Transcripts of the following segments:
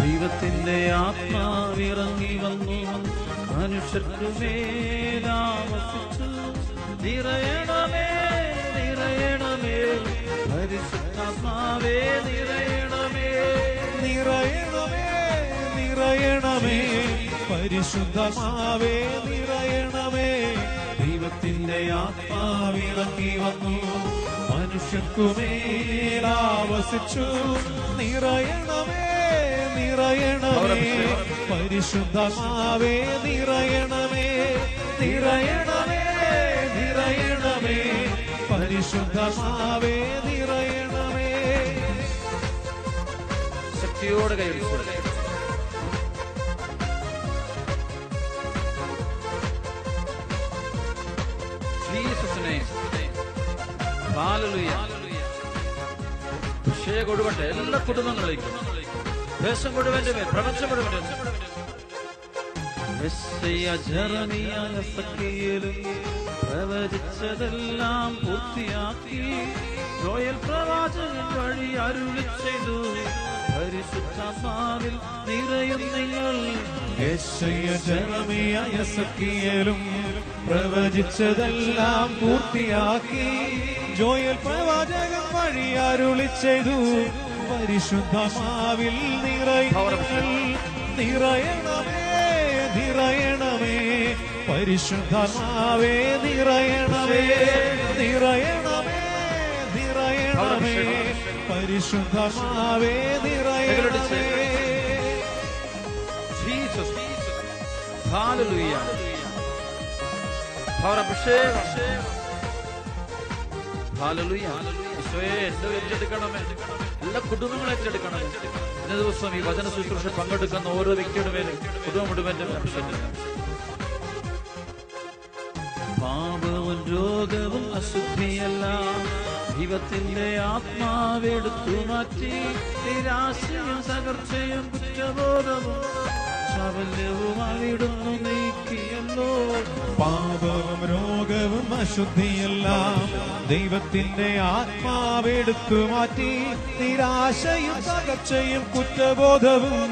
ദൈവത്തിന്റെ ആത്മാവിറങ്ങി വന്നു മനുഷ്യർക്കു മേലാവസിച്ചു. നിറയണമേ നിറയണമേ പരിശുദ്ധാത്മാവേ നിറയണമേ. നിറയണമേ നിറയണമേ പരിശുദ്ധമാവേ നിറയണമേ. ദൈവത്തിന്റെ ആത്മാവിറങ്ങി വന്നു മനുഷ്യർക്കുമേലാവസിച്ചു. നിറയണമേ നിറയണമേ പരിശുദ്ധമാവേ നിറയണമേ. നിറയണമേ നിറയണമേ പരിശുദ്ധമാവേ നിറയണമേ. ശക്തിയോടെ കൈയടിച്ചു. അഭിഷേകം കൊടുവട്ടെ എല്ലാ കുടുംബങ്ങളിലേക്കും, ദേശം കൊടുവന്റെ മേൽ, പ്രപഞ്ചം കൊടുവന്റെ പ്രവചിച്ചതെല്ലാം പൂർത്തിയാക്കി യോയൽ പ്രവാചകൻ വഴി അരുളി ചെയ്തു. പരിശുദ്ധാത്മാവിൽ നിറയും നിങ്ങൾ. യെശയ്യാ ജെറമിയാ എസെക്കിയേലും പ്രവചിച്ചതെല്ലാം പൂർത്തിയാക്കി ജോയൽ പ്രവാചകൻ വഴി അരുളി ചെയ്തു. പരിശുദ്ധമാവിൽ നിറയണമേ നിറയണമേ പരിശുദ്ധമാവേ നിറയണമേ. നിറയണമേ നിറയണമേ പരിശുദ്ധമാവേ നിറയണമേ. ഹല്ലേലൂയ. അഭിഷേകം. ഹല്ലേലൂയ. ഈശോയെ എന്നെ ഏറ്റെടുക്കണമേ, എല്ലാ കുടുംബങ്ങളും ഏറ്റെടുക്കണമേ. ഇന്ന ദിവസം ഈ വചന ശുശ്രൂഷ പങ്കെടുക്കുന്ന ഓരോ വ്യക്തിയുടെ മേലും കുടുംബം മുഴുവന്റെ പാപവും രോഗവും അശുദ്ധിയല്ല ദൈവത്തിന്റെ ആത്മാവെടുത്തു മാറ്റി. നിരാശയും തകർച്ചയും കുറ്റബോധവും ചാവല്യവും അവിടുന്ന് നീക്കിയല്ലോ. പാപവും രോഗവും അശുദ്ധിയെല്ലാം ദൈവത്തിന്റെ ആത്മാവെടുത്തു മാറ്റി. നിരാശയും തകർച്ചയും കുറ്റബോധവും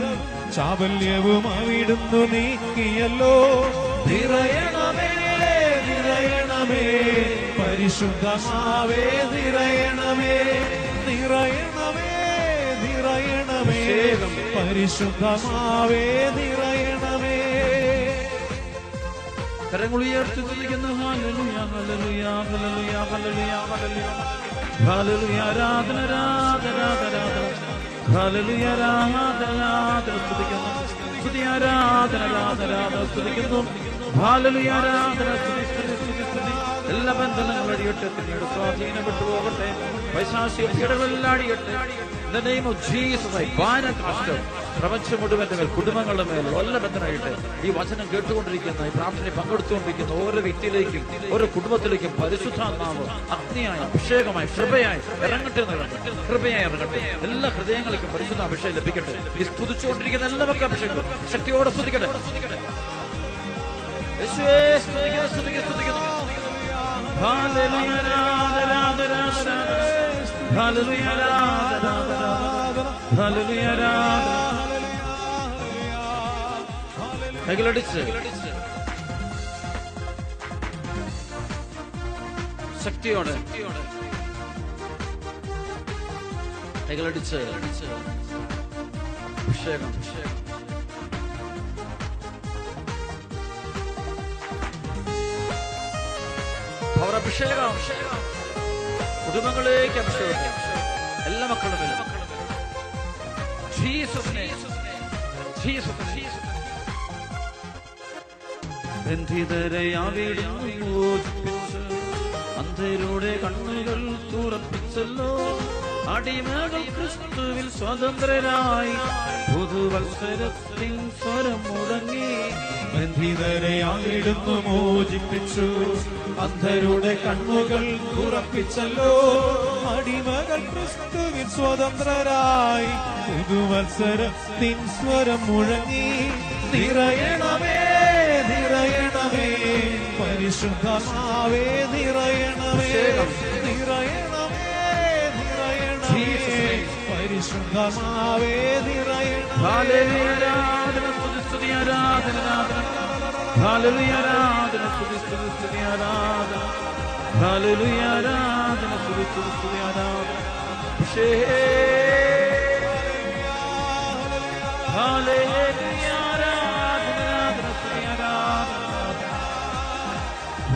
ചാവല്യവും അവിടുന്ന് നീക്കിയല്ലോ. നിറയണമേ നിറയണമേ പരിശുദ്ധമാവേ നിറയണമേ. നിറയണമേ നിറയണമേ പരിശുദ്ധമാവേ നിറയണമേ. കരങ്ങളുയർത്തി തുതിക്കുന്നു. ഹല്ലേലൂയ ഹല്ലേലൂയ ഹല്ലേലൂയ ഹല്ലേലൂയ ഹല്ലേലൂയ ഹല്ലേലൂയ. ആരാധന ആരാധന ആരാധന. ഹല്ലേലൂയ ആരാധന ആരാധന സ്തുതിക്കുന്നു. സ്തുതി ആരാധന ആരാധന സ്തുതിക്കുന്നു. ഹല്ലേലൂയ ആരാധന സ്തുതി സ്തുതി സ്തുതി സ്തുതി. എല്ലാ ബന്ധനങ്ങളും അടിയട്ടെ, പിന്നീട് സ്വാധീനം വിട്ടുപോകട്ടെ. പൈശാചിക പീഡകളെല്ലാം അടിയട്ടെ. In the name of Jesus, I bind and cast out. പ്രപഞ്ചം മുഴുവന്റെ മേൽ, കുടുംബങ്ങളുടെ മേൽ എല്ലാ ബന്ധനായിട്ട് ഈ വചനം കേട്ടുകൊണ്ടിരിക്കുന്ന, ഈ പ്രാർത്ഥനയിൽ പങ്കെടുത്തുകൊണ്ടിരിക്കുന്ന ഓരോ വ്യക്തിയിലേക്കും ഓരോ കുടുംബത്തിലേക്കും പരിശുദ്ധാത്മാവ് അഗ്നിയായി അഭിഷേകമായി കൃപയായി ഇറങ്ങട്ടെ എന്ന് ഇറങ്ങട്ടെ. കൃപയായി ഇറങ്ങട്ടെ. എല്ലാ ഹൃദയങ്ങൾക്കും പരിശുദ്ധ അഭിഷേകം ലഭിക്കട്ടെ. ഈ സ്തുതിച്ചുകൊണ്ടിരിക്കുന്ന എല്ലാവർക്കും അഭിഷേകം ശക്തിയോടെ സ്തുതിക്കട്ടെ. കൈകളടിച്ച് ശക്തിയോടെ കൈകളടിച്ച് അഭിഷേകം അഭിഷേകം കുടുംബങ്ങളിലേക്ക് അഭിഷേകം എല്ലാ മക്കളുടെ മേലും ബന്ധിതരെ അവിടുന്ന് മോചിപ്പിച്ച് അന്ധരുടെ കണ്ണുകൾ തുറപ്പിച്ചല്ലോ. അടിമകൾ ക്രിസ്തുവിൽ സ്വതന്ത്രരായി പുതുവത്സരത്തിൻ സ്വരം മുടങ്ങി. ബന്ധിതരെ അവിടുന്ന് മോചിപ്പിച്ചു അന്ധരുടെ കണ്ണുകൾ തുറപ്പിച്ചല്ലോ. അടിമകൾ ക്രിസ്തുവിൽ സ്വതന്ത്രരായി പുതുവത്സരത്തിൻ സ്വരം മുഴങ്ങി. നിറയണമേ നിറയണമേ പരിശുദ്ധമാവേ നിറയണമേ. നിറയണമേ നിറയണമേ പരിശുദ്ധമാവേ നിറയണമേ. ഹല്ലേലൂയ ആരാധന സ്തുതി സ്തുതി ആരാധന ആരാധന. ഹല്ലേലൂയ ആരാധന സ്തുതി സ്തുതി സ്തുതി ആരാധന. ഹല്ലേലൂയ ആരാധന സ്തുതി സ്തുതി സ്തുതി ആരാധന. ഹല്ലേലൂയ ആരാധന ആരാധന സ്തുതി ആരാധന.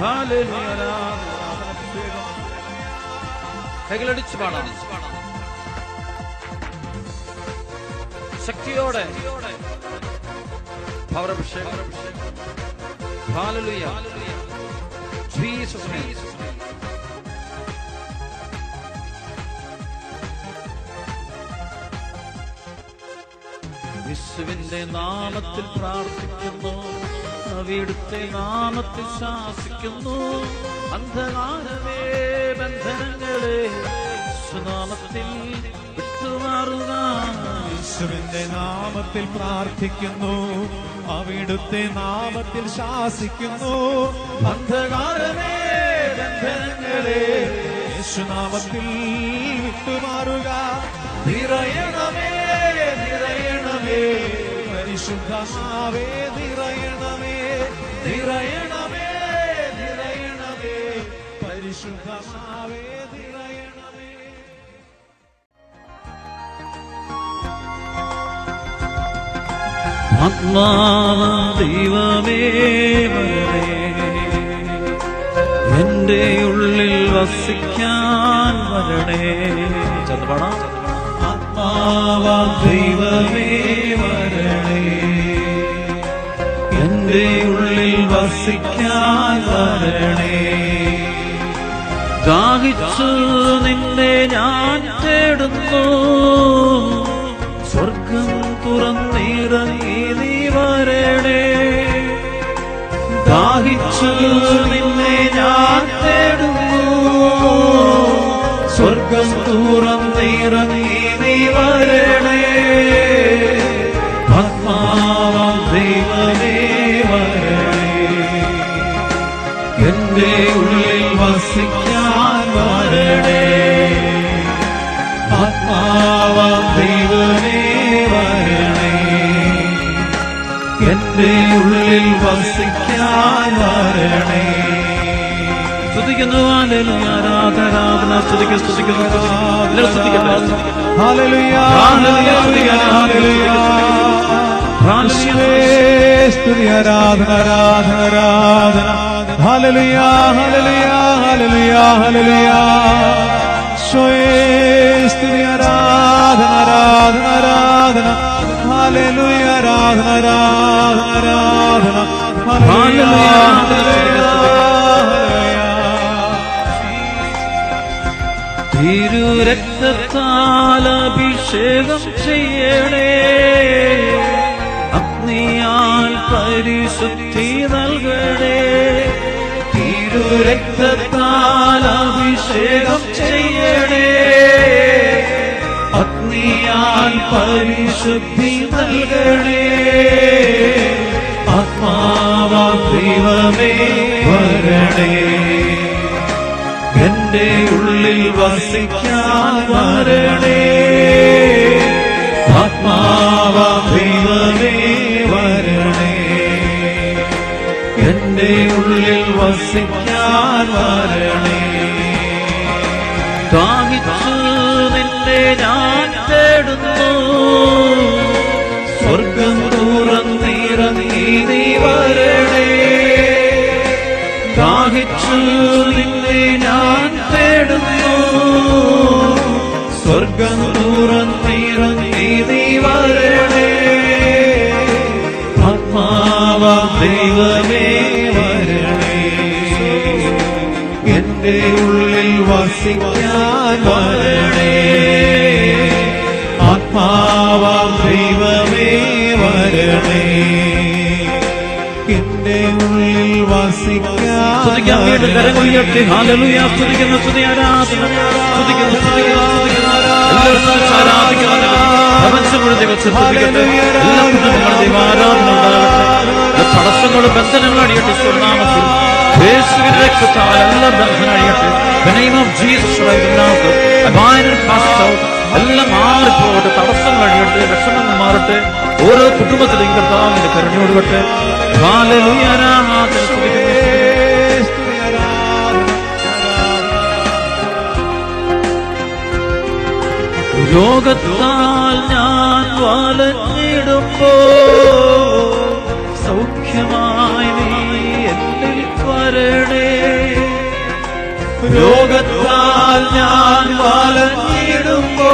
ഹല്ലേലൂയ ആരാധന അഭിഷേകം. കൈകളടിച്ച് പാടാം ശക്തിയോടെ. പവരഭിഷേകം. Hallelujah Jesus name. യേശുവിന്റെ നാമത്തിൽ പ്രാർത്ഥിക്കുന്നു, അവിടുത്തെ നാമത്തിൽ ശാസിക്കുന്നു. അന്ധകാരമേ ബന്ധനങ്ങളെ യേശുനാമത്തിൽ വിട്ടുമാറുക. യേശുവിന്റെ നാമത്തിൽ പ്രാർത്ഥിക്കുന്നു, അവിടുത്തെ നാമത്തിൽ ശാസിക്കുന്നു. അന്ധകാരമേ ബന്ധനങ്ങളെ യേശുനാമത്തിൽ വിട്ടുമാറുക. നിറയണമേ നിറയണമേ പരിശുദ്ധമാവേ നിറയണമേ. നിറയണമേ നിറയണമേ പരിശുദ്ധമാവേ നിറയണമേ. ആത്മാവാം ദൈവമേ വരണേ, എന്റെ ഉള്ളിൽ വസിക്കാൻ വരണേ. ചന്ദ്രപാടാം. ആത്മാവാം ദൈവമേ വരണേ, എന്റെ ഉള്ളിൽ വസിക്കാൻ വരണേ. ദാഹിച്ചു നിന്നെ ഞാൻ തേടുന്നു, സ്വർഗം തുറന്നിറങ്ങി നീ വരണേ. ദാഹിച്ചു നിന്നെ ഞാൻ തേടുന്നു, സ്വർഗം തുറന്നിറങ്ങി നീ വരണേ. ആത്മാവാം ദൈവമേ വരണേ, എന്റെ ഉള്ളിൽ വസിക്കാൻ വരണേ. ആത്മാവാം ദൈവമേ വരണേ, എന്റെ ഉള്ളിൽ വസിക്കാൻ വരണേ. സ്തുതിക്കുന്നു ഹല്ലേലൂയ ആരാധന സ്തുതിക്കുന്നു സ്തുതിക്കുന്നു എല്ലാവരും സ്തുതിക്കട്ടെ. ഹല്ലേലൂയ ഹല്ലേലൂയ ഹല്ലേലൂയ ഹല്ലേലൂയ. സ്തുതി ആരാധന ആരാധന ആരാധന. ഹല്ലേലൂയ ഹല്ലേലൂയ ഹല്ലേലൂയ ഹല്ലേലൂയ. സ്തുതി ആരാധന ആരാധന ആരാധന. ഹല്ലേലൂയ ആരാധന ആരാധന ആരാധന. ഹല്ലേലൂയ തിരുരക്തത്താൽ അഭിഷേകം ചെയ്യണേ, അഗ്നിയാൽ പരിശുദ്ധി നൽകണേ. തിരുരക്തത്താൽ അഭിഷേകം ചെയ്യണേ, അഗ്നിയാൽ പരിശുദ്ധി നൽകണേ. ആത്മാവാം ദൈവമേ വരണേ, എന്റെ ഉള്ളിൽ വസിക്കാൻ വരണേ. ആത്മാവാം ദൈവമേ വരണേ, എന്റെ ഉള്ളിൽ വസിക്കാൻ വരണേ. ദാഹിച്ചു നിന്നെ ഞാൻ തേടുന്നു, സ്വർഗം തുറന്നിറങ്ങി നീ വരണേ. ദാഹിച്ചു നിന്നെ ഞാൻ തേടുന്നു, സ്വർഗം തുറന്നിറങ്ങി നീ വരണേ. ആത്മാവാം ദൈവമേ വരണേ, എന്റെ ഉള്ളിൽ വസിക്കാൻ വരണേ. ആത്മാവാം ദൈവമേ വരണേ, എന്റെ ഉള്ളിൽ വസിക്കാൻ. കരമുയർത്തി ഹല്ലേലൂയ സ്തുതിക്കുന്നു സ്തുതി ആരാധന സ്തുതിക്കുന്നു സ്തുതിക്കുന്നു സ്തുതിക്കുന്നു എല്ലാവരും ആരാധിക്കുന്നു. പ്രപഞ്ചമുഴുവൻ ദൈവത്തെ സ്തുതിക്കട്ടെ. എല്ലാ കുടുംബങ്ങളും ദൈവാരാധന ഉണ്ടാകട്ടെ. തടസ്സങ്ങളും ബന്ധനങ്ങളും അടിയട്ടെ. നാമത്തിൽ യേശുവിന്റെ രക്തത്താൽ എല്ലാ ബന്ധനം അടിയട്ടെ. The name of Jesus Christ, I bind and cast എല്ലാം മാറിപ്പോകട്ടെ, തടസ്സങ്ങൾ അഴിയട്ടെ, വിഷമങ്ങൾ മാറട്ടെ, ഓരോ കുടുംബത്തിലെയും കർത്താവിന്റെ കരുണയോടുകട്ടെ. ഹല്ലേലൂയ, ആരാധന, രോഗത്താൽ ഞാൻ വലഞ്ഞിടുമ്പോ സൗഖ്യമായി നീ എന്നിൽ വരണേ. രോഗത്താൽ ഞാൻ വലഞ്ഞിടുമ്പോ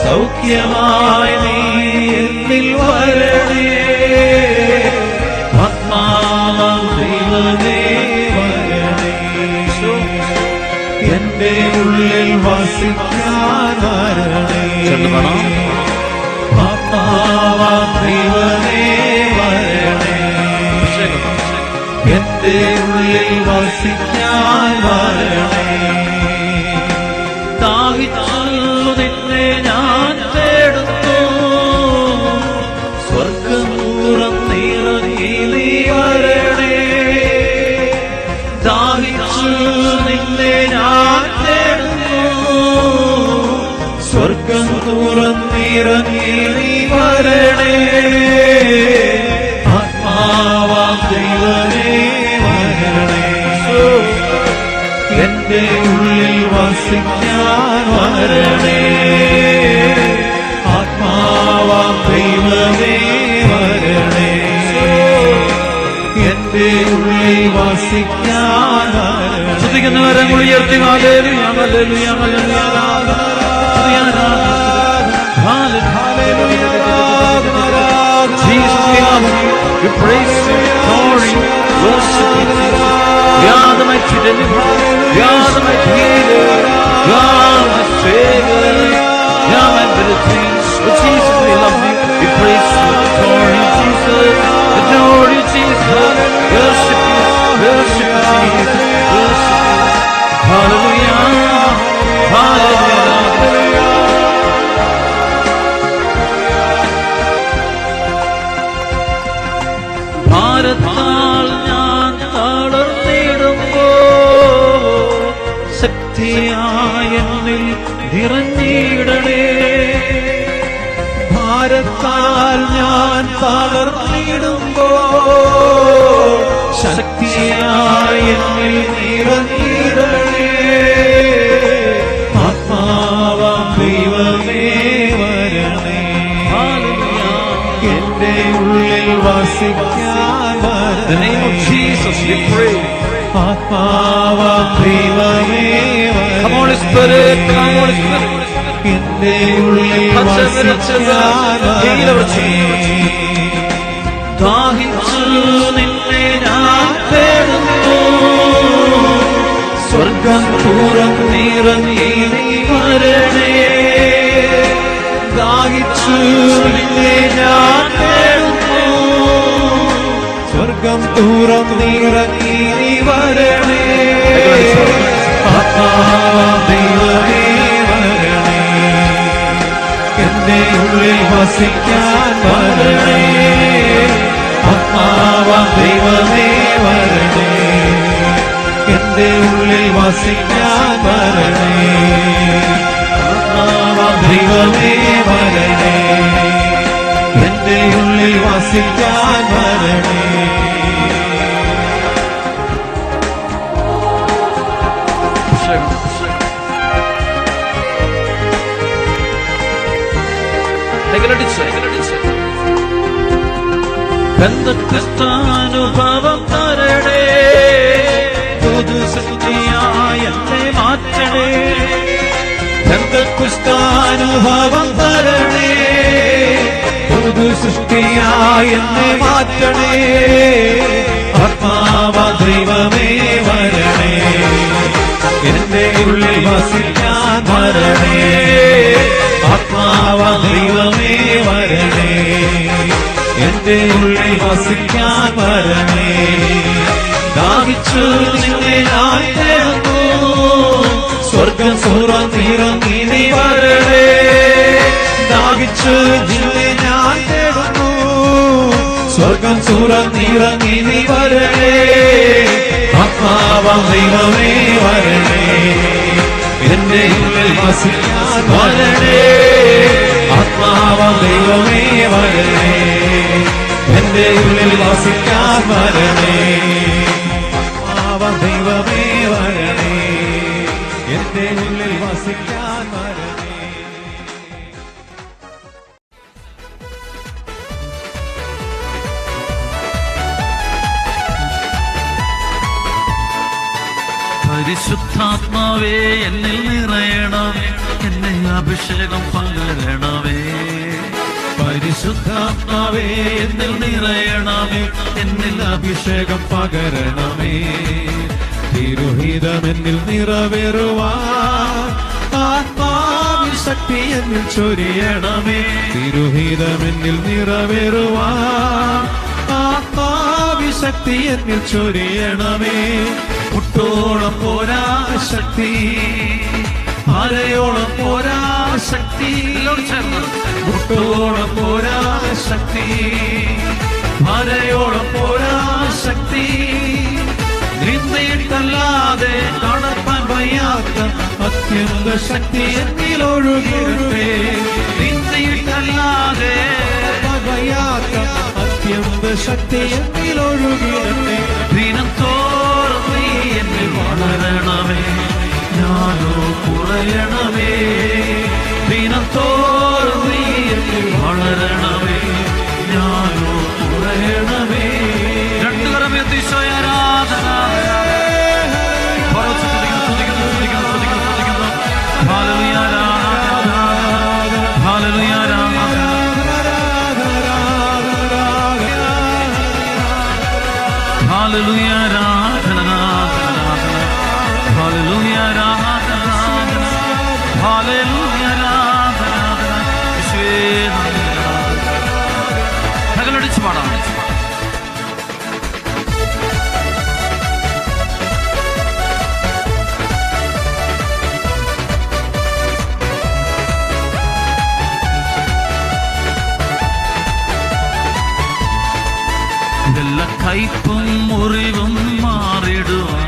സൗഖ്യമായി നീ എന്നിൽ വരണേ. ആത്മാവാം ദൈവമേ വരണേ, എന്റെ ഉള്ളിൽ വസിക്കാൻ വരണേ. ആത്മാവാം ദൈവമേ വരണേ, എന്റെ ഉള്ളിൽ വസിക്കാൻ വരണേ. ദാഹിച്ചു നിന്നെ ഞാൻ തേടുന്നു, സ്വർഗം തുറന്നിറങ്ങി നീ വരണേ. ദാഹിച്ചു നിന്നെ ഞാൻ തേടുന്നു, സ്വർഗം തുറന്നിറങ്ങി നീ വരണേ. ആത്മാവാം ദൈവമേ വരണേ, എന്റെ ഉള്ളിൽ വസിക്കാൻ വരണേ. ആത്മാവാം ദൈവമേ വരണേ, എന്റെ ഉള്ളിൽ വസിക്കാൻ വരണേ. ശ്രദ്ധിക്കുന്നവരെ ഉയർത്തി ഹല്ലേലൂയ, ഹല്ലേലൂയ, hallelujah, Jesus, we love you, we praise you, adore you, worship you. You are the mighty deliverer, you are the mighty healer, you are my savior, you are my everything. Oh Jesus, we love you, we praise you, adore you, Jesus, adore you, Jesus, worship you, worship you, Jesus, worship you. Hallelujah, hallelujah, hallelujah. ഭാരത്താൽ ഞാൻ തളർന്നിടുമ്പോ ശക്തിയായ എന്നിൽ നിറഞ്ഞിടണേ. ഭാരത്താൽ ഞാൻ തളർന്നിടുമ്പോ ശക്തിയായ എന്നിൽ നിറഞ്ഞിടണേ. ആത്മാവാം ദൈവമേ വരണേ, എന്റെ ഉള്ളിൽ വസിക്കാൻ വരണേ. ആത്മാവാം ദൈവമേ വരണേ, എന്റെ ഉള്ളിൽ വസിക്കാൻ വരണേ. ദാഹിച്ചു നിന്നെ ഞാൻ തേടുന്നു, സ്വർഗം തുറന്നിറങ്ങി നീ വരണേ. ദാഹിച്ചു നിന്നെ ഞാൻ തേടുന്നു, സ്വർഗം തുറന്നിറങ്ങി നീ വരണേ. ആത്മാവാം ദൈവമേ വരണേ, എന്റെ ഉള്ളിൽ വസിക്കാൻ വരണേ. ആത്മാവാം ദൈവമേ വരണേ, എന്റെ ഉള്ളിൽ വസിക്കാൻ വരണേ. ആത്മാവാം ദൈവമേ വരണേ, എന്റെ ഉള്ളിൽ വസിക്കാൻ വരണേ. ബന്ധക്രിസ്താനുഭവം തരണേ, പുതുസൃഷ്ടിയായ എന്നെ മാറ്റണേ. ബന്ധക്രിസ്താനുഭവം തരണേ, പുതു സൃഷ്ടിയായ എന്നെ മാറ്റണേ. ആത്മാവാം ദൈവമേ വരണേ, എന്റെ ഉള്ളിൽ വസിക്കാൻ വരണേ. ആത്മാവാം ദൈവമേ വരണേ, എന്റെ ഉള്ളിൽ വസിക്കാൻ വരണേ. ദാഹിച്ചു നിന്നെ ഞാൻ തേടുന്നു, സ്വർഗം തുറന്നിറങ്ങി നീ വരണേ. ദാഹിച്ചു നിന്നെ ഞാൻ തേടുന്നു, സ്വർഗം തുറന്നിറങ്ങി നീ വരണേ. ആത്മാവാം ദൈവമേ വരണേ, എന്റെ ഉള്ളിൽ വസിക്കാൻ വരണേ. ആത്മാവാം ദൈവമേ വരണേ, എന്റെ ഉള്ളിൽ വസിക്കാൻ വരണേ. ആത്മാവാം ദൈവമേ വരണേ, എന്റെ ഉള്ളിൽ വസിക്കാൻ വരണേ. പരിശുദ്ധാത്മാവേ എന്നിൽ നിറയണമേ, എന്നെ അഭിഷേകം പകരണമേ. പരിശുദ്ധാത്മാവേ എന്നിൽ നിറയണമേ, എന്നിൽ അഭിഷേകം പകരണമേ. തിരുഹിതം എന്നിൽ നിറവേറുവാൻ ആത്മാവിൻ ശക്തി എന്നിൽ ചൊരിയണമേ. തിരുഹിതം എന്നിൽ നിറവേറുവാൻ ആത്മാവിൻ ശക്തി എന്നിൽ ചൊരിയണമേ. മുട്ടോളം പോരാ ശക്തി, അരയോളം പോരാ ശക്തി, മുട്ടോളം പോരാ ശക്തി, അരയോളം പോരാ ശക്തി. നിന്നിട്ടല്ലാതെ കാണാൻ വയ്യാത്ത അത്യന്ത ശക്തി എന്നിലൊഴുകിടട്ടെ. നിന്നിട്ടല്ലാതെ വയ്യാത്ത അത്യന്ത ശക്തി എന്നിലൊഴുകിടട്ടെ. ദിനം തോറും നീ എന്നിൽ വളരണമേ, ഞാനോ കുറയണമേ. ദിനം തോറും നീ എന്നിൽ വളരണമേ, ഞാനോ കുറയണമേ. രണ്ടുകരമെത്തി ഈശോയാരാധന. ടിച്ച് പാടാം. എല്ലാ കയ്പും മുറിവും മാറിടുവാൻ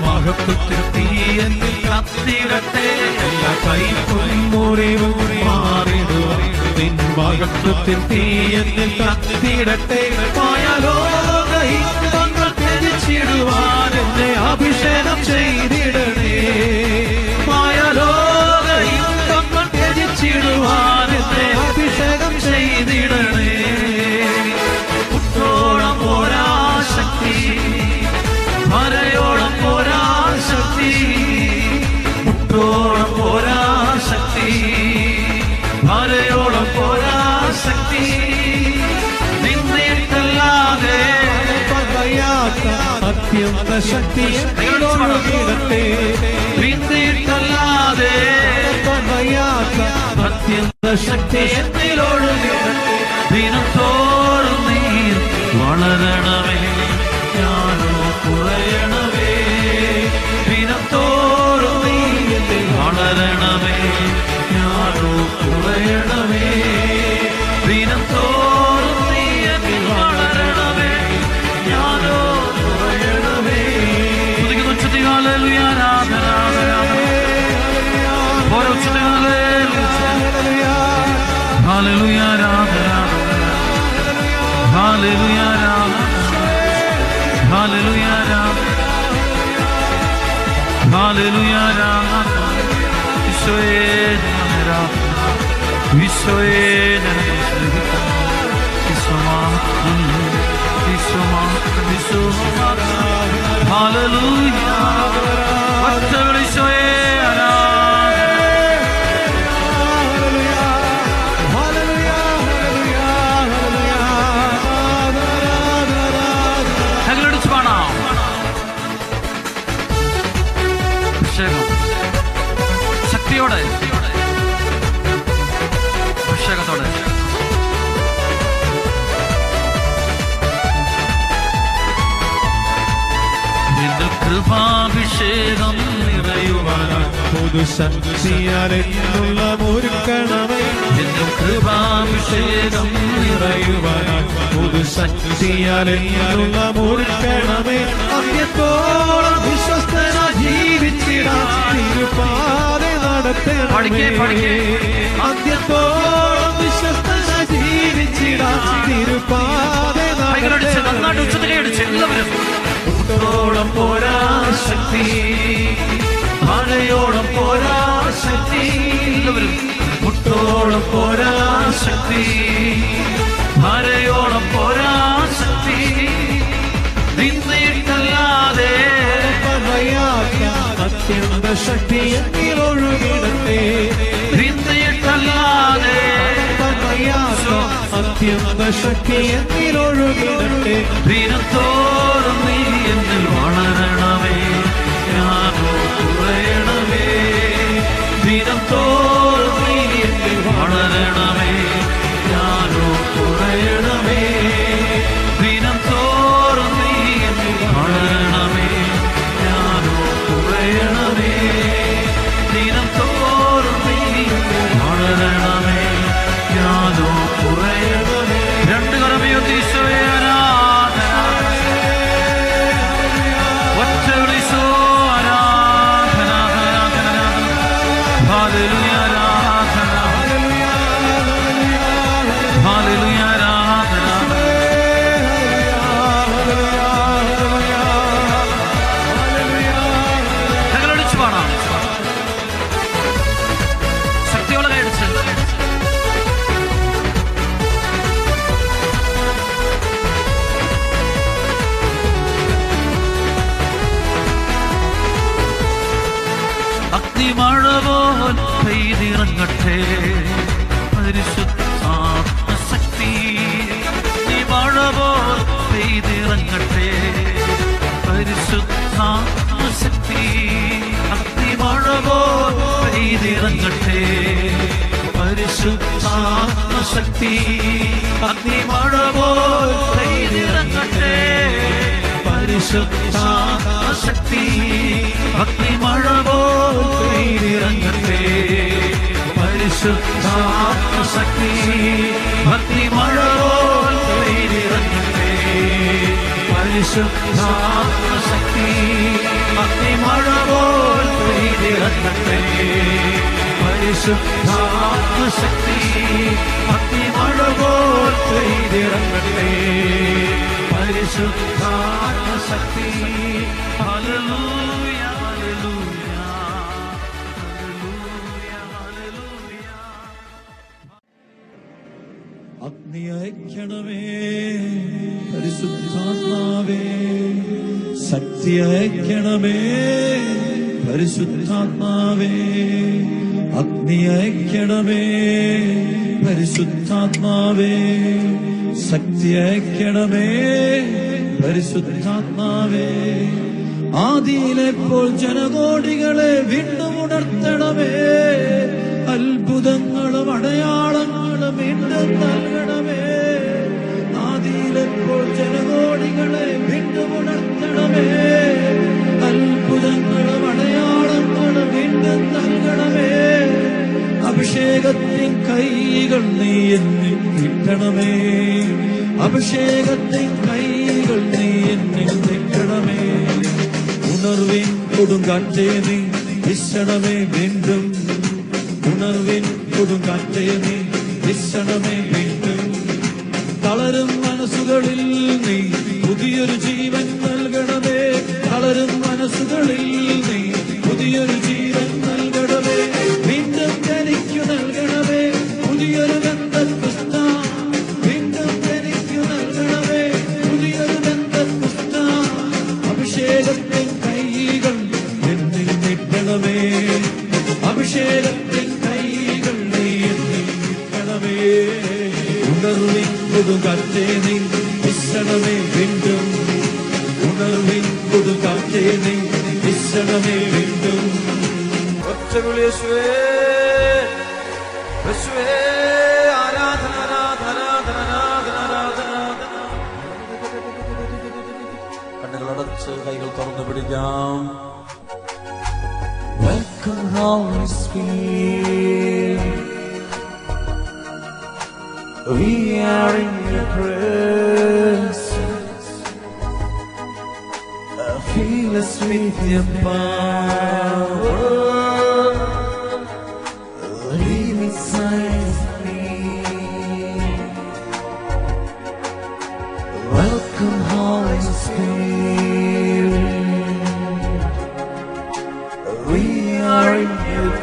മഹത്വത്തിൽ തീയെന്നിൽ കത്തിടട്ടെ. എല്ലാ കയ്പും മുറിവും മാറിടുവാൻ നിൻ മഹത്വത്തിൽ തീയെന്നിൽ കത്തിടട്ടെ. മായലോക ഇമ്പങ്ങൾ ത്യജിച്ചിടുവാൻ എന്നെ അഭിഷേകം ചെയ്തിടണേ. മായലോക ഇമ്പങ്ങൾ ത്യജിച്ചിടുവാൻ എന്നെ അഭിഷേകം ചെയ്തിടണേ. മുട്ടോളം പോരാ ശക്തി, അരയോളം പോരാ ശക്തി, മുട്ടോളം പോരാ ശക്തി, അരയോളം പോരാ ശക്തി. നിന്നിട്ടല്ലാതെ വയ്യാത്ത അത്യന്ത ശക്തി എന്നിലൊഴുകിടട്ടെ. നിന്നിട്ടല്ലാതെ വയ്യാത്ത അത്യന്ത ശക്തി എന്നിലൊഴുകിടട്ടെ. ദിനം തോറും നീ വളരണമേ, ഞാനോ കുറയണമേ. ദിനം തോറും നീ വളരണമേ, ഞാനോ കുറയണമേ. ദിനം തോറും നീ വളരണമേ, ഞാനോ കുറയണമേ. തുതിക്കുന്നു ഉച്ചത്തിൽ ഹല്ലേലൂയ, ആരാധന. ഓരോ ഉച്ചത്തിൽ ഹല്ലേലൂയ, ഹല്ലേലൂയ, ആരാധന. ഹല്ലേലൂയ, ഹല്ലേലൂയ, ഹല്ലേലൂയ. ഈശോയേ ഈശോയേ ഹല്ലേലൂയ. ഈശോയേ ശക്തിയോടെ അഭിഷേകത്തോടെ നിന്റെ കൃപാഭിഷേകം നിറയുവാനായി പുതുശക്തിയാലെന്നുള്ള ഒരുക്കണമേ. നിന്റെ കൃപാഭിഷേകം നിറയുവാനായി പുതുശക്തിയാലെന്നുള്ള ഒരുക്കണമേ. അന്ത്യത്തോളം വിശ്വസ്തന ജീവിച്ചിടാൻ തിരുപാത നടത്തെ അന്ത്യത്തോളം വിശ്വസ്തനായി ജീവിച്ചിടാൻ തിരുപാതെ എല്ലാവരും മുട്ടോളം പോരാ ശക്തി, മഴയോളം പോരാ ശക്തി, എല്ലാവരും മുട്ടോളം പോരാ ശക്തി, മഴയോളം പോരാ ശക്തി, നിന്നിട്ടല്ലാതെ അത്യന്ത ശക്തി ഒഴുകിടട്ടെ, നിന്നിട്ടല്ലാതെ അത്യന്ത ശക്തി ഒഴുകിടട്ടെ. ദിനത്തോറും നീ എന്നിൽ വളരണമേ, ഞാനോ കുറയണമേ. ദിനത്തോറും നീ എന്നിൽ വളരണമേ, ഞാനോ കുറയണമേ. ദിനത്തോറും നീ എന്നിൽ വളരണമേ, ഞാനോ കുറയണമേ. ദിനത്തോറും നീ എന്നിൽ വളരണമേ, ഞാനോ കുറയണമേ. രണ്ട് കരമയുയർത്തി ഈശോയെ ആരാധന, ഒറ്റ വിളിച്ചോ ആരാധന, ആരാധന, ഹല്ലേലൂയ ആരാധന, ഹല്ലേലൂയ ആരാധന. ഞങ്ങളടിച്ചു പാടാം, ശക്തിയോടെ കൈയടിച്ച്. അഗ്നിമഴ പോൽ പെയ്തിറങ്ങട്ടെ പരിശുദ്ധാത്മശക്തി, അഗ്നിമഴ പോൽ പെയ്തിറങ്ങട്ടെ പരിശുദ്ധാത്മശക്തി, അഗ്നിമഴ പോൽ പെയ്തിറങ്ങട്ടെ പരിശുദ്ധാത്മശക്തി, അഗ്നിമഴ പോൽ പെയ്തിറങ്ങട്ടെ പരിശുദ്ധാത്മശക്തി, അഗ്നിമഴ പോൽ പെയ്തിറങ്ങട്ടെ പരിശുദ്ധാത്മശക്തി, അഗ്നിമഴ പോൽ പെയ്തിറങ്ങട്ടെ പരിശുദ്ധാത്മശക്തി, അഗ്നിമഴ പോൽ പെയ്തിറങ്ങട്ടെ പരിശുദ്ധാത്മശക്തി, അഗ്നിമഴ പോൽ പെയ്തിറങ്ങട്ടെ പരിശുദ്ധാത്മശക്തി. ഹല്ലേലൂയ ഹല്ലേലൂയ ഹല്ലേലൂയ ഹല്ലേലൂയ. അഗ്നി അയക്കണമേ പരിശുദ്ധാത്മാവേ, ശക്തി അയക്കണമേ പരിശുദ്ധാത്മാവേ, അഗ്നി അയക്കണമേ പരിശുദ്ധാത്മാവേ, ശക്തി അയക്കണമേ പരിശുദ്ധാത്മാവേ. ആദിയിലെപ്പോൾ ജനകോടികളെ വീണ്ടും ഉണർത്തണമേ, അത്ഭുതങ്ങളും അടയാളങ്ങളും വീണ്ടും നൽകണമേ. ആദിയിലെപ്പോൾ ജനകോടികളെ വീണ്ടും ഉണർത്തണമേ, അത്ഭുതങ്ങളും അടയാളങ്ങളും വീണ്ടും നൽകണമേ. അഭിഷേകത്തിൻ കൈകൾ നീ എന്നിൽ നീട്ടണമേ, അഭിഷേകത്തിൻ കൈകൾ നീ എന്നിൽ നീട്ടണമേ. ഉണർവിൻ കൊടുങ്കാറ്റേ നീ വീശണമേ വീണ്ടും, ഉണർവിൻ കൊടുങ്കാറ്റേ നീ വീശണമേ വീണ്ടും. തളരും മനസ്സുകളിൽ നീ പുതിയൊരു ജീവൻ നൽകണമേ, തളരും മനസ്സുകളിൽ നീ പുതിയൊരു ജീവൻ നൽകണമേ. വീണ്ടും ജനിക്കു നൽകണമേ പുതിയൊരു ബന്ധപുസ്ത, വീണ്ടും ജനിക്കു നൽകണമേ പുതിയൊരു ബന്ധപുസ്ത. അഭിഷേകത്തിൻ കൈകൾ എന്നിൽ നീട്ടണമേ, അഭിഷേകത്തിൻ കൈകൾ നീ എന്നിൽ നീട്ടണമേ. ഉണർവിൻ കൊടുങ്കാറ്റേ നീ വീശണമേ വീണ്ടും, ഉണർവിൻ കൊടുങ്കാറ്റേ നീ വീശണമേ വീണ്ടും. ഒറ്റവിളി യേശുവേ, യേശുവേ ആരാധന ആരാധന ആരാധന ആരാധന. കണ്ണുകളടച്ച് കൈകൾ തുറന്നു പിടിക്കാം. Welcome Holy Spirit, we are in your presence, fill us with your power,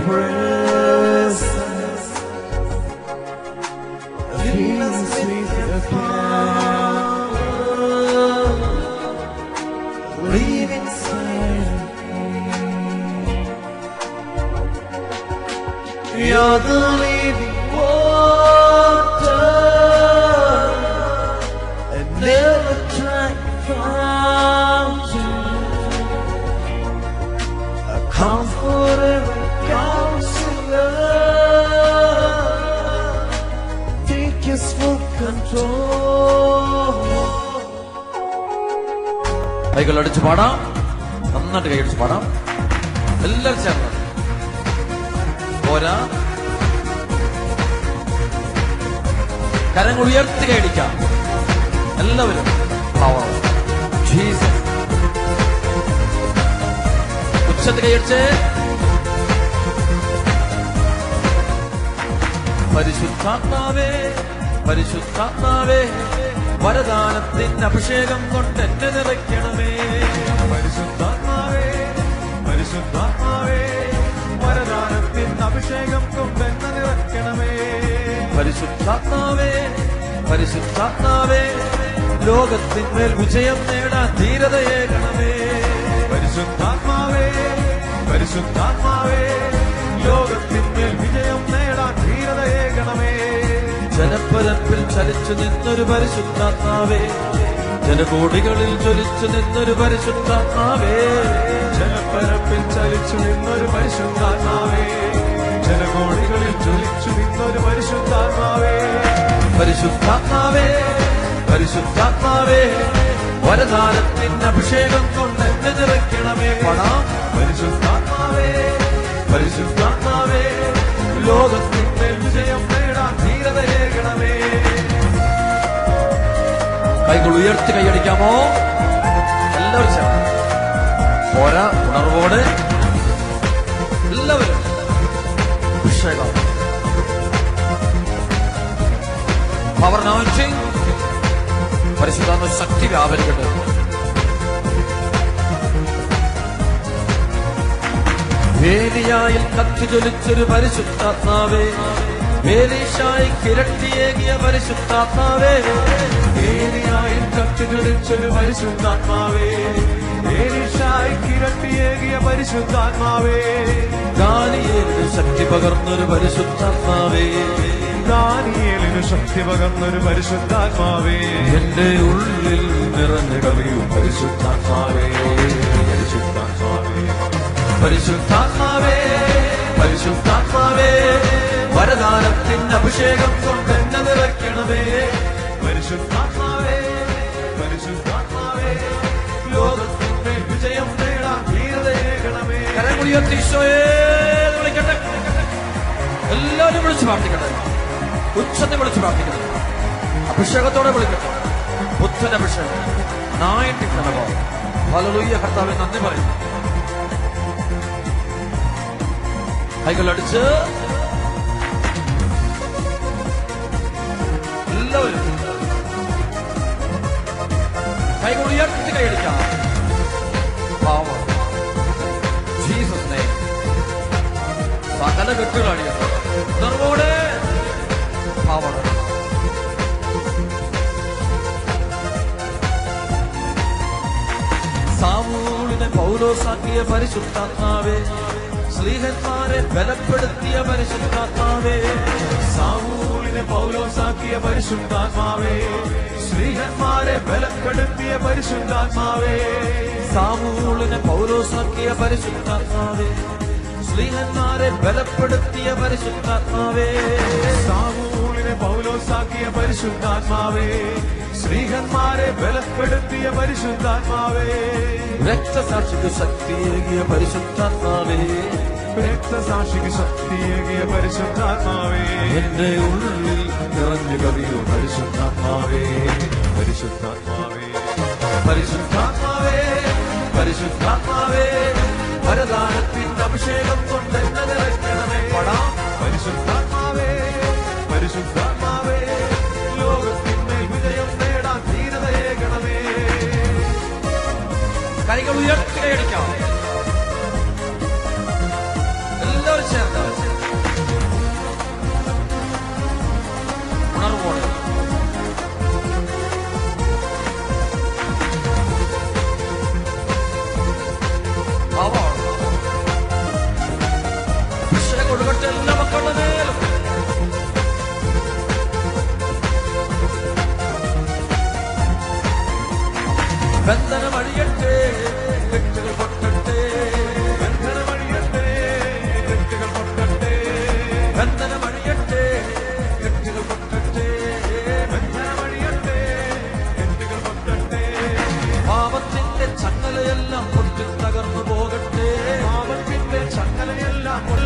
presence. Fill us with your power. Live inside me. You're the living water, and never dry fountain, a comforter and counselor. Take your full control. കൈകൾ അടിച്ച് പാടാം, നന്നായിട്ട് കൈയടിച്ച് പാടാം. എല്ലാവരും ചേർന്ന് പോരാ, കരങ്ങൾ ഉയർത്തി കൈയടിക്കാം എല്ലാവരും. Power Jesus. ഉച്ചത്തിൽ കൈയടിച്ച് പരിശുദ്ധാത്മാവേ, പരിശുദ്ധാത്മാവേ, വരദാനത്തിന്റെ അഭിഷേകം കൊണ്ട് എന്നെ നിറയ്ക്കണമേ. പരിശുദ്ധാത്മാവേ, പരിശുദ്ധാത്മാവേ, വരദാനത്തിന്റെ അഭിഷേകം കൊണ്ട് എന്നെ നിറയ്ക്കണമേ. പരിശുദ്ധാത്മാവേ, പരിശുദ്ധാത്മാവേ, ലോകത്തിന്മേൽ വിജയം നേടാൻ ധീരതയേകണമേ. പരിശുദ്ധാത്മാവേ, പരിശുദ്ധാത്മാവേ, ലോകത്തിന്മേൽ വിജയം നേടാൻ ധീരതയേകണമേ. ജനപ്പരപ്പിൽ ചലിച്ചു നിന്നൊരു പരിശുദ്ധാത്മാവേ, ജനകോടികളിൽ ജ്വലിച്ചു നിന്നൊരു പരിശുദ്ധാത്മാവേ, ജനപ്പരപ്പിൽ ചലിച്ചു നിന്നൊരു പരിശുദ്ധാത്മാവേ, ജനകോടികളിൽ ജ്വലിച്ചു നിന്നൊരു പരിശുദ്ധാത്മാവേ. പരിശുദ്ധാത്മാവേ, പരിശുദ്ധാത്മാവേ, വരദാനത്തിന്റെ അഭിഷേകം കൊണ്ട് എന്നെ നിറയ്ക്കണമേ. പടാം. പരിശുദ്ധാത്മാവേ, പരിശുദ്ധാത്മാവേ, ലോകത്തിന്മേൽ വിജയം നേടാൻ ധീരതയേകണമേ. കൈകൾ ഉയർത്തി കൈയടിക്കാമോ എല്ലാവരും ചേർന്ന്? പോരാ, ഉണർവോടെ എല്ലാവരും. അഭിഷേകം, പവർ അനോയിന്റിംഗ്, പരിശുദ്ധാത്മ ശക്തി വ്യാപരിക്കട്ടെ. വേലിയായിൽ കത്തിജ്വലിച്ചൊരു പരിശുദ്ധാത്മാവേ, വേലീശായി കിരട്ടിയേകിയ പരിശുദ്ധാത്മാവേ, ഏലിയായിൽ കത്തിജ്വലിച്ചൊരു പരിശുദ്ധാത്മാവേ, ഏലീശായി കിരട്ടിയേകിയ പരിശുദ്ധാത്മാവേ, ദാനിയേലിന് ശക്തി പകർന്നൊരു പരിശുദ്ധാത്മാവേ, ദാനിയേലിന് ശക്തി പകർന്നൊരു പരിശുദ്ധാത്മാവേ, എന്റെ ഉള്ളിൽ നിറഞ്ഞു കവിയൂ പരിശുദ്ധാത്മാവേ, പരിശുദ്ധാത്മാവേ, പരിശുദ്ധാത്മാവേ, പരിശുദ്ധാത്മാവേ, വരദാനത്തിന്റെ അഭിഷേകം കൊണ്ട് എന്നെ നിറയ്ക്കണമേ. പരിശുദ്ധാത്മാവേ, പരിശുദ്ധാത്മാവേ, ലോകത്തിന്മേൽ വിജയം നേടാൻ ധീരതയേകണമേ. കരമുയർത്തി ഈശോയെ വിളിക്കട്ടെ. എല്ലാവരും വിളിച്ച് പ്രാർത്ഥിക്കട്ടെ, ഉച്ചത്തെ വിളിച്ച് പ്രാർത്ഥിക്കട്ടെ, അഭിഷേകത്തോടെ വിളിക്കട്ടെ. ബുദ്ധൻ അഭിഷേകം നായിട്ട് കിടന്നോ. ഹല്ലേലൂയ. കർത്താവേ നന്ദി പറയുന്നു. കൈകളടിച്ച് എല്ലാവരും കൈകൾ ഉയർത്തി കൈയടിക്കാം. പാവം ജീസസ് നെയിം. സകല കെട്ടുകളടിയാണ് ഉണർവോടെ പാവം. സാമൂലിനെ പൗലോസാക്കിയ പരിശുദ്ധാത്മാവേ, സ്ലീഹന്മാരെ ബലപ്പെടുത്തിയ പരിശുദ്ധാത്മാവേ, സാമൂലിനെ പൗലോസാക്കിയ പരിശുദ്ധാത്മാവേ, സ്ത്രീഹന്മാരെ ബലപ്പെടുത്തിയ പരിശുദ്ധാത്മാവേ, സാമൂലിനെ പൗലോസാക്കിയ പരിശുദ്ധാത്മാവേ, സ്ലീഹന്മാരെ ബലപ്പെടുത്തിയ പരിശുദ്ധാത്മാവേ, സാമൂലിനെ പൗലോസാക്കിയ പരിശുദ്ധാത്മാവേ, സ്ത്രീഹന്മാരെ ബലപ്പെടുത്തിയ പരിശുദ്ധാത്മാവേ, രക്തസാക്ഷിക്ക് ശക്തിയേകിയ പരിശുദ്ധാത്മാവേ, രക്തസാക്ഷിക്ക് ശക്തിയേകിയ പരിശുദ്ധാത്മാവേ, എന്റെ ഉള്ളിൽ നിറഞ്ഞു കവിയൂ പരിശുദ്ധാത്മാവേ, പരിശുദ്ധാത്മാവേ, പരിശുദ്ധാത്മാവേ, പരിശുദ്ധാത്മാവേ, വരദാനത്തിന്റെ അഭിഷേകം കൊണ്ട് എന്നെ നിറയ്ക്കണമേ. പടാം. പരിശുദ്ധാത്മാവേ, പരിശുദ്ധാത്മാവേ, ലോകത്തിന്മേൽ വിജയം നേടാൻ ധീരതയേകണമേ. കൈകൾ ഉയർത്തി കൈയടിക്കാം എല്ലാവരും ചേർന്ന്.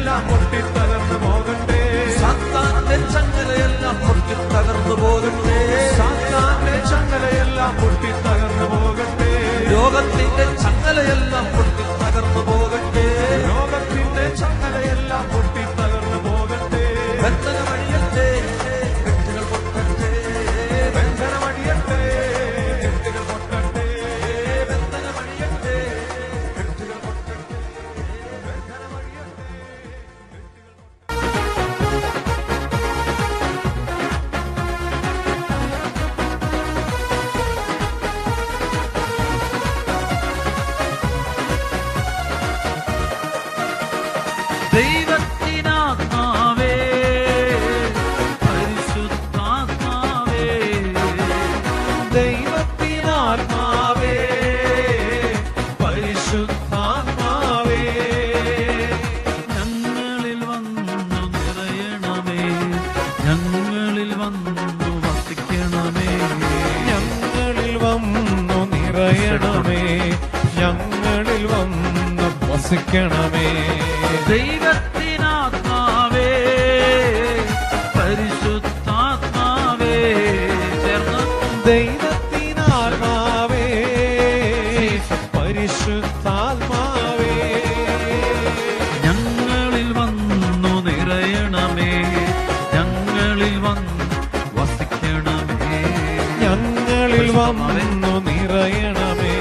ചങ്ങലയെല്ലാം പൊട്ടിത്തകർന്നു പോകട്ടെ. സാത്താന്റെ ചങ്ങലയെല്ലാം പൊട്ടിത്തകർന്നു പോകട്ടെ. സാത്താന്റെ ചങ്ങലയെല്ലാം പൊട്ടിത്തകർന്നു പോകട്ടെ. രോഗത്തിന്റെ ചങ്ങലയെല്ലാം പൊട്ടിത്തകർന്നു പോകട്ടെ. രോഗത്തിന്റെ ചങ്ങലയെല്ലാം പൊട്ടിത്തകർന്നു പോകട്ടെ. ബന്ധനമഴിയട്ടെ, കെട്ടുകൾ പൊട്ടട്ടെ. ബന്ധനമഴിയട്ടെ, കെട്ടുകൾ പൊട്ടട്ടെ. ബന്ധനമഴിയട്ടെ, കെട്ടുകൾ പൊട്ടട്ടെ. ദൈവത്തിനാത്മാവേ, പരിശുദ്ധാത്മാവേ, ദൈവത്തിനാത്മാവേ, പരിശുദ്ധാത്മാവേ, ഞങ്ങളിൽ വന്നു നിറയണമേ, ഞങ്ങളിൽ വന്നു വസിക്കണമേ. ഞങ്ങളിൽ വന്നു നിറയണമേ, ഞങ്ങളിൽ വന്നു വസിക്കണമേ. ദൈവത്തിനാത്മാവേ, പരിശുദ്ധാത്മാവേ, ചേർന്ന് ദൈവത്തിനാത്മാവേ, പരിശുദ്ധാത്മാവേ, ഞങ്ങളിൽ വന്നു നിറയണമേ, ഞങ്ങളിൽ വന്നു വസിക്കണമേ. ഞങ്ങളിൽ വന്നു നിറയണമേ,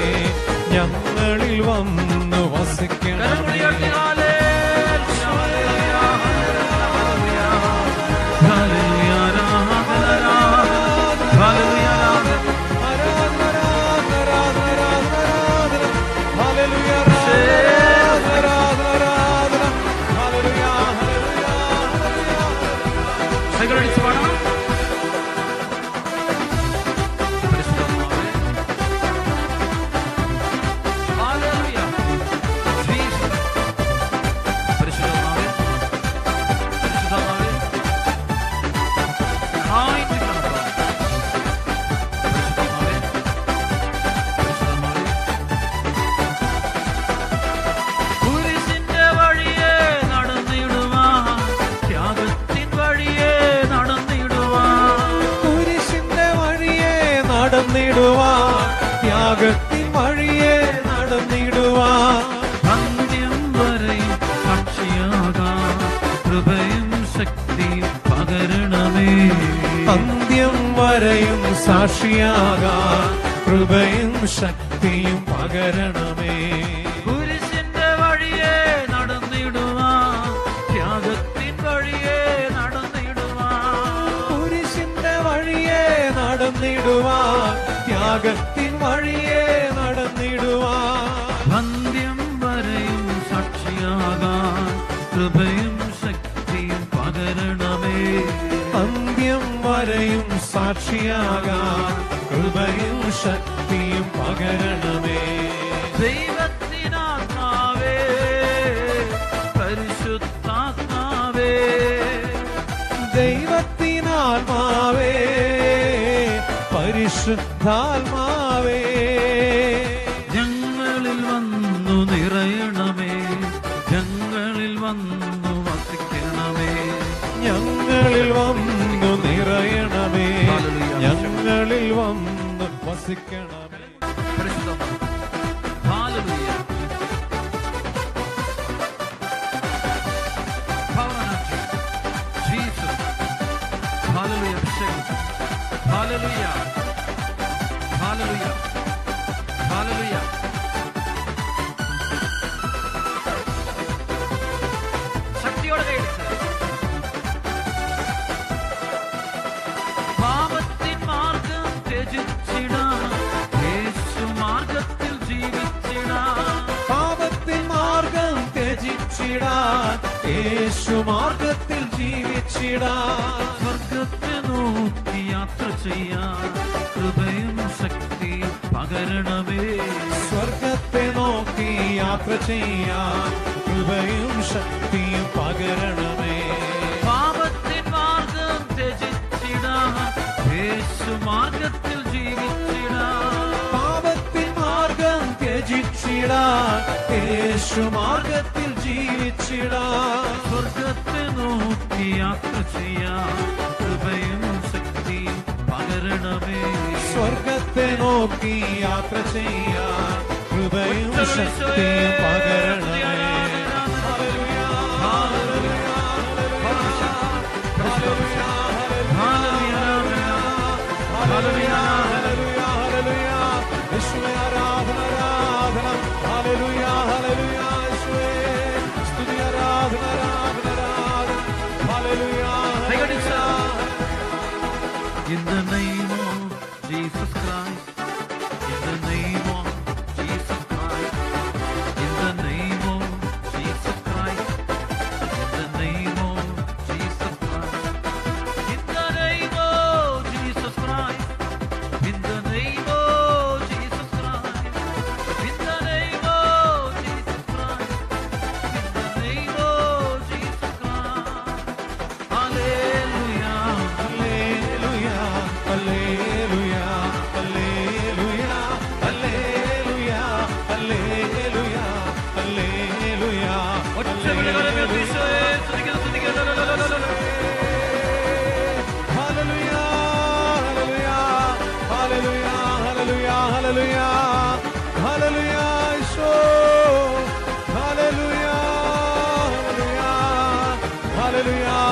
ഞങ്ങളിൽ വന്നു വസിക്കണമേ. കുരിശിന്റെ വഴിയെ നടന്നിടുവാൻ, ത്യാഗത്തിൻ വഴിയെ നടന്നിടുവാൻ, കുരിശിന്റെ വഴിയെ നടന്നിടുവാൻ, ത്യാഗത്തിൻ വഴിയെ നടന്നിടുവാൻ, അന്ത്യം വരെയും സാക്ഷിയാകാൻ കൃപയും ശക്തിയും പകരണമേ. അന്ത്യം വരെയും സാക്ഷിയാകാൻ കൃപയും ശക്തിയും പകരണമേ. കുരിശിന്റെ വഴിയെ നടന്നിടുവാൻ, ത്യാഗത്തിൻ വഴിയെ നടന്നിടുവാൻ, കുരിശിന്റെ വഴിയെ നടന്നിടുവാൻ, ത്യാഗത്തിൻ വഴിയെ നടന്നിടുവാൻ, അന്ത്യം വരെയും സാക്ഷിയാകാൻ കൃപയും ശക്തിയും പകരണമേ. അന്ത്യം വരെയും സാക്ഷിയാകാൻ കൃപയും ശക്തിയും പകരണമേ. ദൈവത്തിനാത്മാവേ, പരിശുദ്ധാത്മാവേ, ദൈവത്തിനാത്മാവേ, പരിശുദ്ധാത്മാവേ, ഞങ്ങളിൽ വന്നു നിറയണമേ, ഞങ്ങളിൽ വന്നു വസിക്കണമേ. ഞങ്ങളിൽ വന്നു നിറയണമേ, ഞങ്ങളിൽ വന്നു വസിക്കണമേ. Hallelujah. Jesus. Hallelujah. Hallelujah. Hallelujah. Hallelujah. ശക്തിയോടെ കൈയടിച്ച് പാപത്തിൻ മാർഗം ത്യജിച്ചിടാം, യേശു മാർഗത്തിൽ ജീവിച്ചിടാം. പാപത്തിൻ മാർഗം ത്യജിച്ചിടാൻ, യേശു മാർഗത്തിൽ ജീവിച്ചിടാൻ, സ്വർഗത്തെ നോക്കി യാത്ര ചെയ്യാൻ കൃപയും ശക്തിയും പകരണമേ. സ്വർഗത്തെ നോക്കി യാത്ര ചെയ്യാൻ കൃപയും ശക്തിയും പകരണമേ. പാപത്തിൻ മാർഗം ത്യജിച്ചിടാൻ, യേശു മാർഗത്തിൽ ജീവിച്ചിടാൻ. പാപത്തിൻ മാർഗം ത്യജിച്ചിടാൻ, യേശു മാർഗത്തിൽ ജീവിച്ചിടാൻ, യാത്ര ചെയ്യാൻ കൃപയും ശക്തിയും പകരണമേ. സ്വർഗത്തെ നോക്കി യാത്ര ചെയ്യാൻ കൃപയും ശക്തിയും പകരണമേ. ഹല്ലേലൂയ, ഹല്ലേലൂയ, ഹല്ലേലൂയ, ഹല്ലേലൂയ, ഹല്ലേലൂയ, ഹല്ലേലൂയ. യേശുവേ ആരാധന, ആരാധന. ഹല്ലേലൂയ, ഹല്ലേലൂയ, യേശുവേ സ്തുതി, ആരാധന, ആരാധന, ആരാധന. ഹല്ലേലൂയ, hallelujah. In the name of Jesus Christ, in the name of Jesus Christ, in the name of Jesus Christ, in the name of Jesus Christ, in the name of Jesus Christ, in the name of Jesus Christ, in the name of Jesus Christ, in the name of Jesus Christ. Hallelujah. Hallelujah, hallelujah, hallelujah, hallelujah, hallelujah, hallelujah. Hallelujah, hallelujah, hallelujah, hallelujah, hallelujah, Isho. Hallelujah, hallelujah, hallelujah,